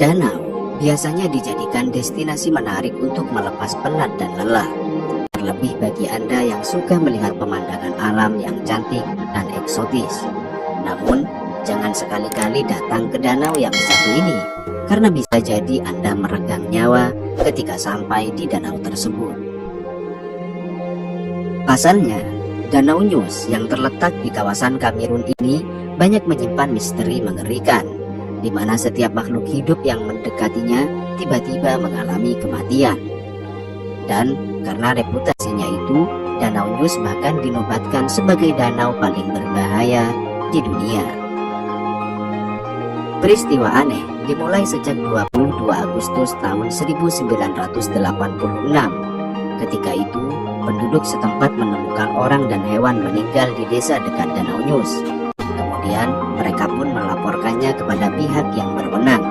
Danau biasanya dijadikan destinasi menarik untuk melepas penat dan lelah. Terlebih bagi Anda yang suka melihat pemandangan alam yang cantik dan eksotis. Namun, jangan sekali-kali datang ke danau yang satu ini, karena bisa jadi Anda meregang nyawa ketika sampai di danau tersebut. Pasalnya, Danau News yang terletak di kawasan Kamerun ini banyak menyimpan misteri mengerikan, di mana setiap makhluk hidup yang mendekatinya tiba-tiba mengalami kematian. Dan karena reputasinya itu, Danau News bahkan dinobatkan sebagai danau paling berbahaya di dunia. Peristiwa aneh dimulai sejak 22 Agustus tahun 1986. Ketika itu, penduduk setempat menemukan orang dan hewan meninggal di desa dekat Danau News. Kemudian mereka pun melaporkannya kepada pihak yang berwenang.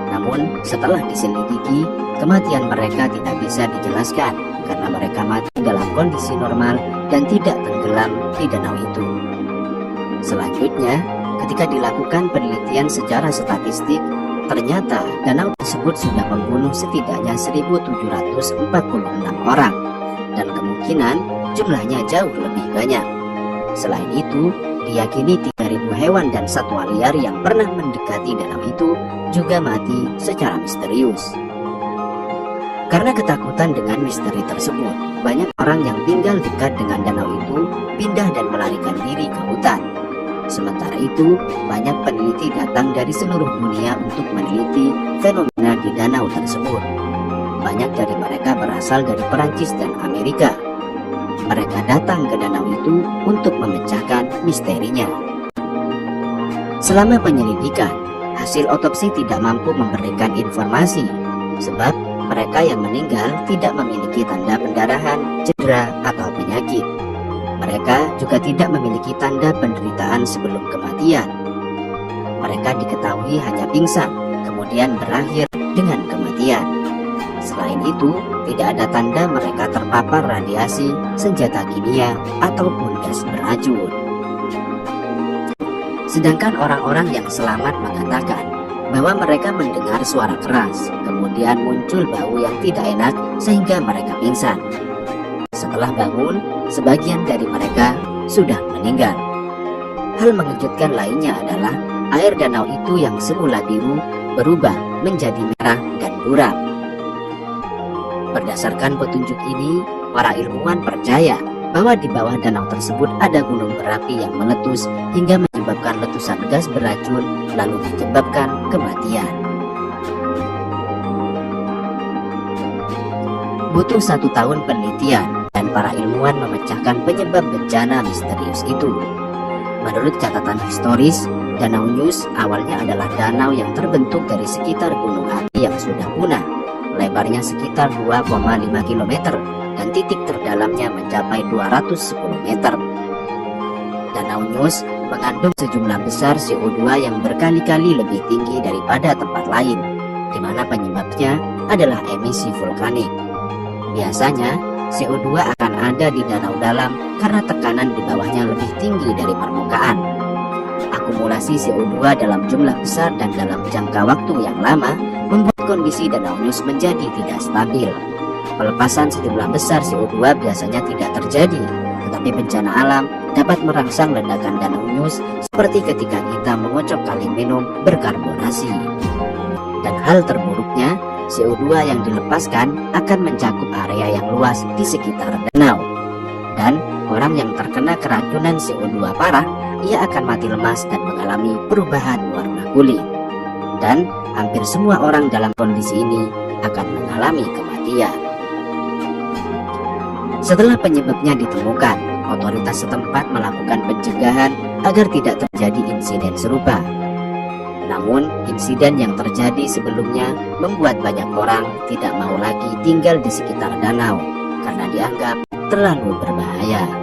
Namun setelah diselidiki, kematian mereka tidak bisa dijelaskan karena mereka mati dalam kondisi normal dan tidak tenggelam di danau itu. Selanjutnya, ketika dilakukan penelitian secara statistik, ternyata danau tersebut sudah membunuh setidaknya 1.746 orang, dan kemungkinan jumlahnya jauh lebih banyak. Selain itu, diyakini 3.000 hewan dan satwa liar yang pernah mendekati danau itu juga mati secara misterius. Karena ketakutan dengan misteri tersebut, banyak orang yang tinggal dekat dengan danau itu pindah dan melarikan diri ke hutan. Sementara itu, banyak peneliti datang dari seluruh dunia untuk meneliti fenomena di danau tersebut. Banyak dari mereka berasal dari Perancis dan Amerika. Mereka datang ke danau itu untuk memecahkan misterinya. Selama penyelidikan, hasil otopsi tidak mampu memberikan informasi, sebab mereka yang meninggal tidak memiliki tanda pendarahan, cedera, atau penyakit. Mereka juga tidak memiliki tanda penderitaan sebelum kematian. Mereka diketahui hanya pingsan, kemudian berakhir dengan kematian. Selain itu, tidak ada tanda mereka terpapar radiasi, senjata kimia, ataupun gas beracun. Sedangkan orang-orang yang selamat mengatakan bahwa mereka mendengar suara keras, kemudian muncul bau yang tidak enak sehingga mereka pingsan. Setelah bangun, sebagian dari mereka sudah meninggal. Hal mengejutkan lainnya adalah air danau itu yang semula biru berubah menjadi merah dan buram. Berdasarkan petunjuk ini, para ilmuwan percaya bahwa di bawah danau tersebut ada gunung berapi yang meletus hingga menyebabkan letusan gas beracun lalu menyebabkan kematian. Butuh 1 tahun penelitian dan para ilmuwan memecahkan penyebab bencana misterius itu. Menurut catatan historis, Danau News awalnya adalah danau yang terbentuk dari sekitar gunung api yang sudah punah. Lebarnya sekitar 2,5 km dan titik terdalamnya mencapai 210 meter. Danau News mengandung sejumlah besar CO2 yang berkali-kali lebih tinggi daripada tempat lain, di mana penyebabnya adalah emisi vulkanik. Biasanya, CO2 akan ada di danau dalam karena tekanan di bawahnya lebih tinggi dari permukaan. Akumulasi CO2 dalam jumlah besar dan dalam jangka waktu yang lama membuat kondisi Danau News menjadi tidak stabil. Pelepasan sejumlah besar CO2 biasanya tidak terjadi, tetapi bencana alam dapat merangsang ledakan Danau News seperti ketika kita mengocok kaleng minum berkarbonasi. Dan hal terburuknya, CO2 yang dilepaskan akan mencakup area yang luas di sekitar danau. Dan orang yang terkena keracunan CO2 parah, ia akan mati lemas dan mengalami perubahan warna kulit. Dan hampir semua orang dalam kondisi ini akan mengalami kematian. Setelah penyebabnya ditemukan, otoritas setempat melakukan pencegahan agar tidak terjadi insiden serupa. Namun, insiden yang terjadi sebelumnya membuat banyak orang tidak mau lagi tinggal di sekitar danau karena dianggap terlalu berbahaya.